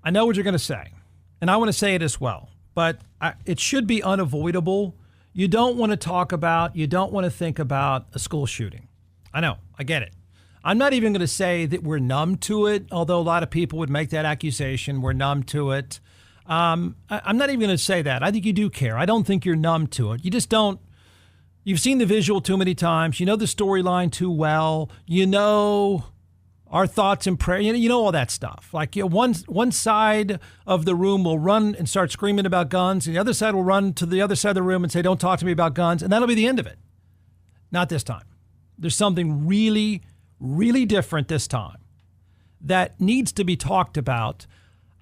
I know what you're going to say, and I want to say it as well, but it should be unavoidable. You don't want to talk about, you don't want to think about a school shooting. I know, I get it. I'm not even going to say that we're numb to it, although a lot of people would make that accusation. We're numb to it. I'm not even going to say that. I think you do care. I don't think you're numb to it. You just don't. You've seen the visual too many times. You know the storyline too well. You know our thoughts and prayer. You know all that stuff. Like, one side of the room will run and start screaming about guns, and the other side will run to the other side of the room and say, "Don't talk to me about guns," and that'll be the end of it. Not this time. There's something really, really different this time that needs to be talked about.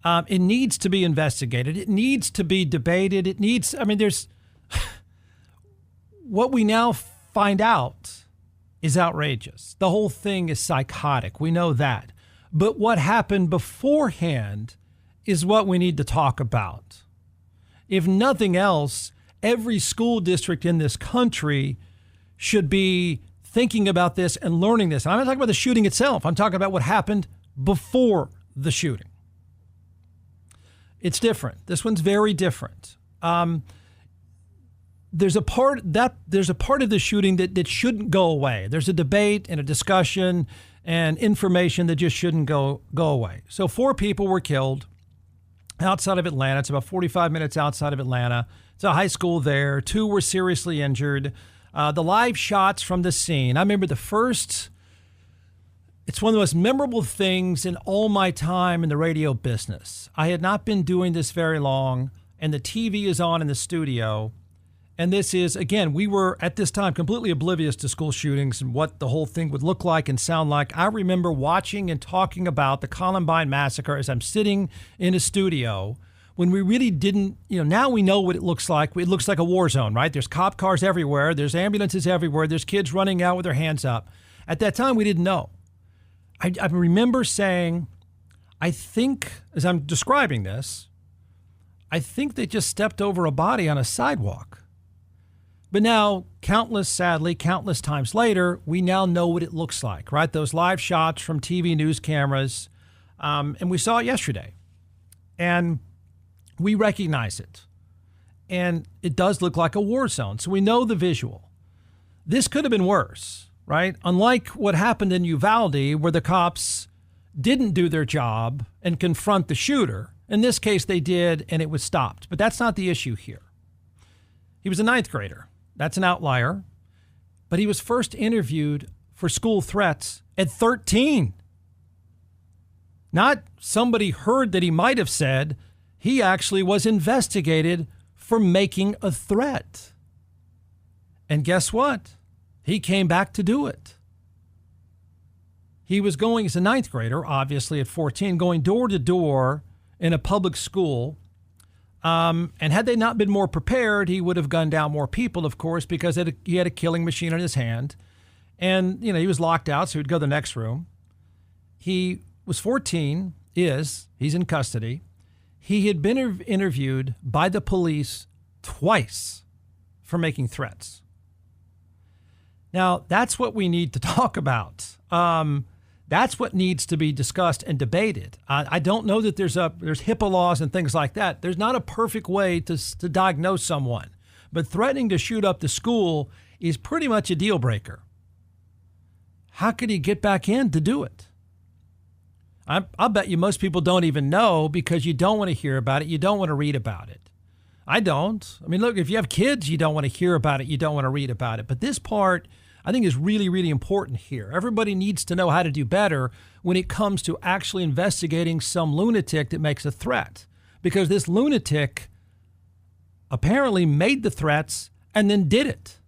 It needs to be investigated. It needs to be debated. There's what we now find out is outrageous. The whole thing is psychotic. We know that. But what happened beforehand is what we need to talk about. If nothing else, every school district in this country should be thinking about this and learning this. And I'm not talking about the shooting itself. I'm talking about what happened before the shooting. It's different. This one's very different. There's a part of the shooting that shouldn't go away. There's a debate and a discussion and information that just shouldn't go away. So 4 people were killed outside of Atlanta. It's about 45 minutes outside of Atlanta. It's a high school there. 2 were seriously injured. The live shots from the scene. I remember it's one of the most memorable things in all my time in the radio business. I had not been doing this very long, and the TV is on in the studio. And this is, again, we were at this time completely oblivious to school shootings and what the whole thing would look like and sound like. I remember watching and talking about the Columbine massacre as I'm sitting in a studio when we really didn't, now we know what it looks like. It looks like a war zone, right? There's cop cars everywhere. There's ambulances everywhere. There's kids running out with their hands up. At that time, we didn't know. I remember saying, I think, as I'm describing this, I think they just stepped over a body on a sidewalk. But now, countless times later, we now know what it looks like, right? Those live shots from TV news cameras, and we saw it yesterday. And we recognize it. And it does look like a war zone, so we know the visual. This could have been worse, right? Unlike what happened in Uvalde, where the cops didn't do their job and confront the shooter. In this case, they did, and it was stopped. But that's not the issue here. He was a 9th grader. That's an outlier. But he was first interviewed for school threats at 13. Not somebody heard that he might have said. He actually was investigated for making a threat. And guess what? He came back to do it. He was going as a 9th grader, obviously at 14, going door to door in a public school. And had they not been more prepared, he would have gunned down more people, of course, because he had a killing machine in his hand. And, he was locked out, so he'd go to the next room. He was 14, he's in custody. He had been interviewed by the police twice for making threats. Now, that's what we need to talk about. That's what needs to be discussed and debated. I don't know that there's HIPAA laws and things like that. There's not a perfect way to diagnose someone. But threatening to shoot up the school is pretty much a deal breaker. How could he get back in to do it? I'll bet you most people don't even know because you don't want to hear about it. You don't want to read about it. I don't. Look, if you have kids, you don't want to hear about it. You don't want to read about it. But this part, I think, is really, really important here. Everybody needs to know how to do better when it comes to actually investigating some lunatic that makes a threat. Because this lunatic apparently made the threats and then did it.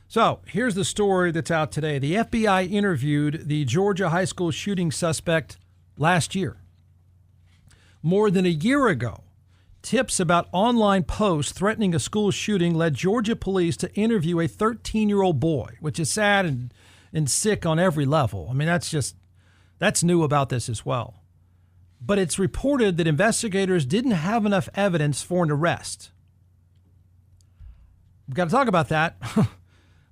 So here's the story that's out today. The FBI interviewed the Georgia high school shooting suspect last year. More than a year ago, tips about online posts threatening a school shooting led Georgia police to interview a 13-year-old boy, which is sad and sick on every level. That's new about this as well. But it's reported that investigators didn't have enough evidence for an arrest. We've got to talk about that.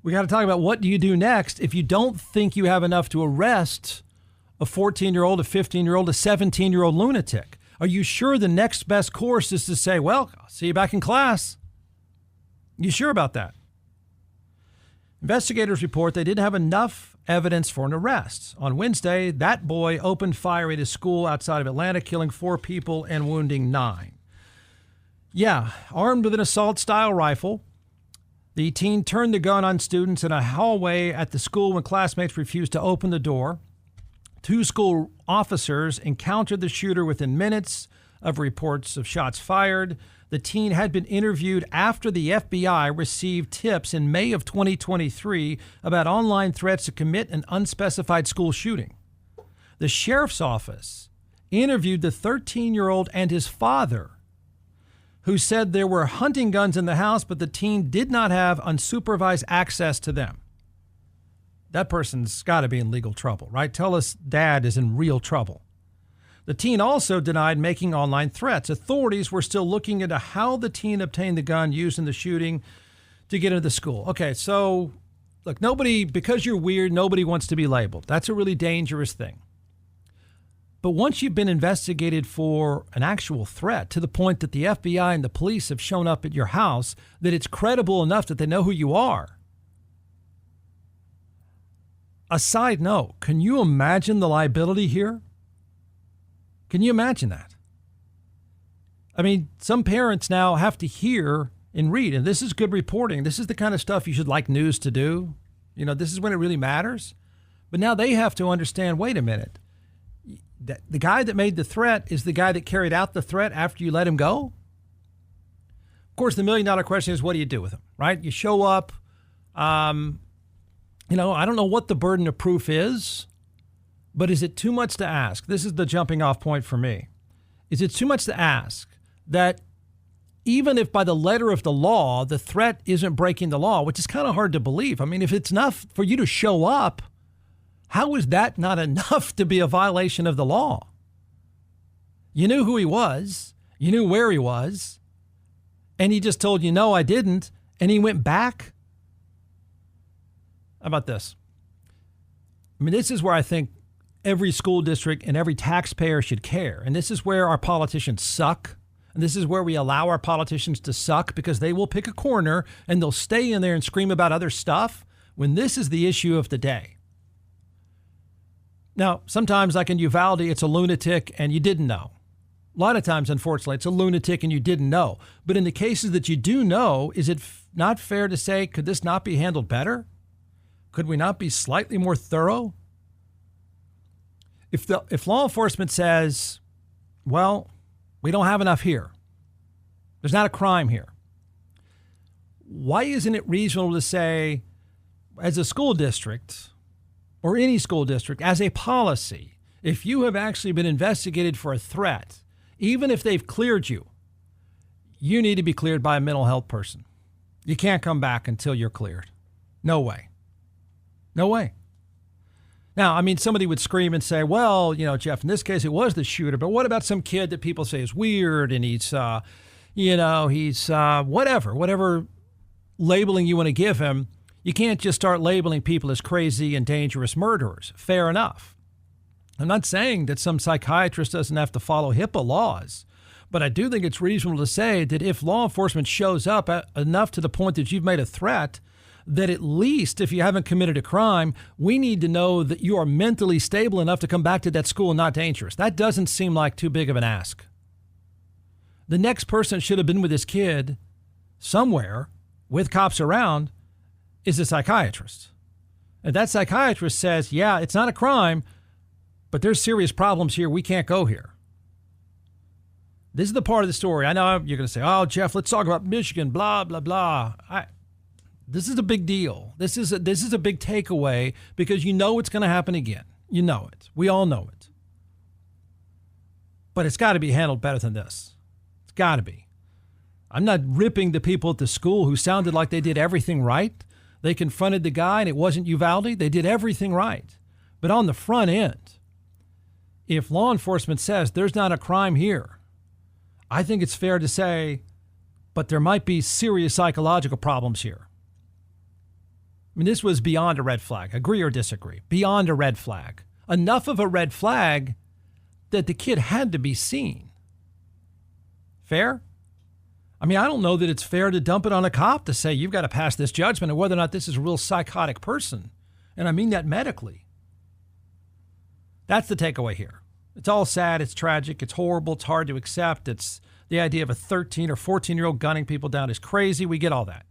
We got to talk about what do you do next if you don't think you have enough to arrest a 14-year-old, a 15-year-old, a 17-year-old lunatic? Are you sure the next best course is to say, well, I'll see you back in class? You sure about that? Investigators report they didn't have enough evidence for an arrest. On Wednesday, that boy opened fire at his school outside of Atlanta, killing 4 people and wounding 9. Yeah, armed with an assault-style rifle, the teen turned the gun on students in a hallway at the school when classmates refused to open the door. 2 school officers encountered the shooter within minutes of reports of shots fired. The teen had been interviewed after the FBI received tips in May of 2023 about online threats to commit an unspecified school shooting. The sheriff's office interviewed the 13-year-old and his father, who said there were hunting guns in the house, but the teen did not have unsupervised access to them. That person's got to be in legal trouble, right? Tell us dad is in real trouble. The teen also denied making online threats. Authorities were still looking into how the teen obtained the gun used in the shooting to get into the school. Okay, so look, because you're weird, nobody wants to be labeled. That's a really dangerous thing. But once you've been investigated for an actual threat to the point that the FBI and the police have shown up at your house, that it's credible enough that they know who you are. A side note, can you imagine the liability here? Can you imagine that? I mean, some parents now have to hear and read, and this is good reporting. This is the kind of stuff you should like news to do. You know, this is when it really matters. But now they have to understand, wait a minute, the guy that made the threat is the guy that carried out the threat after you let him go? Of course, the million-dollar question is, what do you do with him, right? You show up. I don't know what the burden of proof is. But is it too much to ask? This is the jumping off point for me. Is it too much to ask that even if by the letter of the law, the threat isn't breaking the law, which is kind of hard to believe. I mean, if it's enough for you to show up, how is that not enough to be a violation of the law? You knew who he was. You knew where he was. And he just told you, no, I didn't. And he went back. How about this? I mean, this is where I think every school district and every taxpayer should care. And this is where our politicians suck. And this is where we allow our politicians to suck, because they will pick a corner and they'll stay in there and scream about other stuff when this is the issue of the day. Now, sometimes like in Uvalde, it's a lunatic and you didn't know. A lot of times, unfortunately, it's a lunatic and you didn't know. But in the cases that you do know, is it not fair to say, could this not be handled better? Could we not be slightly more thorough? If law enforcement says, well, we don't have enough here, there's not a crime here, why isn't it reasonable to say, as a school district or any school district, as a policy, if you have actually been investigated for a threat, even if they've cleared you, you need to be cleared by a mental health person. You can't come back until you're cleared. No way. No way. Now, I mean, somebody would scream and say, well, Jeff, in this case, it was the shooter. But what about some kid that people say is weird and he's whatever labeling you want to give him. You can't just start labeling people as crazy and dangerous murderers. Fair enough. I'm not saying that some psychiatrist doesn't have to follow HIPAA laws. But I do think it's reasonable to say that if law enforcement shows up enough to the point that you've made a threat, that at least if you haven't committed a crime, we need to know that you are mentally stable enough to come back to that school and not dangerous. That doesn't seem like too big of an ask. The next person that should have been with this kid somewhere with cops around is a psychiatrist. And that psychiatrist says, yeah, it's not a crime, but there's serious problems here. We can't go here. This is the part of the story. I know you're going to say, oh, Jeff, let's talk about Michigan, blah, blah, blah. This is a big deal. This is a big takeaway, because you know it's going to happen again. You know it. We all know it. But it's got to be handled better than this. It's got to be. I'm not ripping the people at the school who sounded like they did everything right. They confronted the guy and it wasn't Uvalde. They did everything right. But on the front end, if law enforcement says there's not a crime here, I think it's fair to say, but there might be serious psychological problems here. I mean, this was beyond a red flag. Agree or disagree? Beyond a red flag. enough of a red flag that the kid had to be seen. Fair? I mean, I don't know that it's fair to dump it on a cop to say you've got to pass this judgment on whether or not this is a real psychotic person. And I mean that medically. That's the takeaway here. It's all sad. It's tragic. It's horrible. It's hard to accept. It's the idea of a 13 or 14-year-old gunning people down is crazy. We get all that.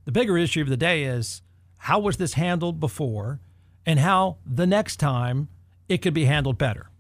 The bigger issue of the day is how was this handled before and how the next time it could be handled better.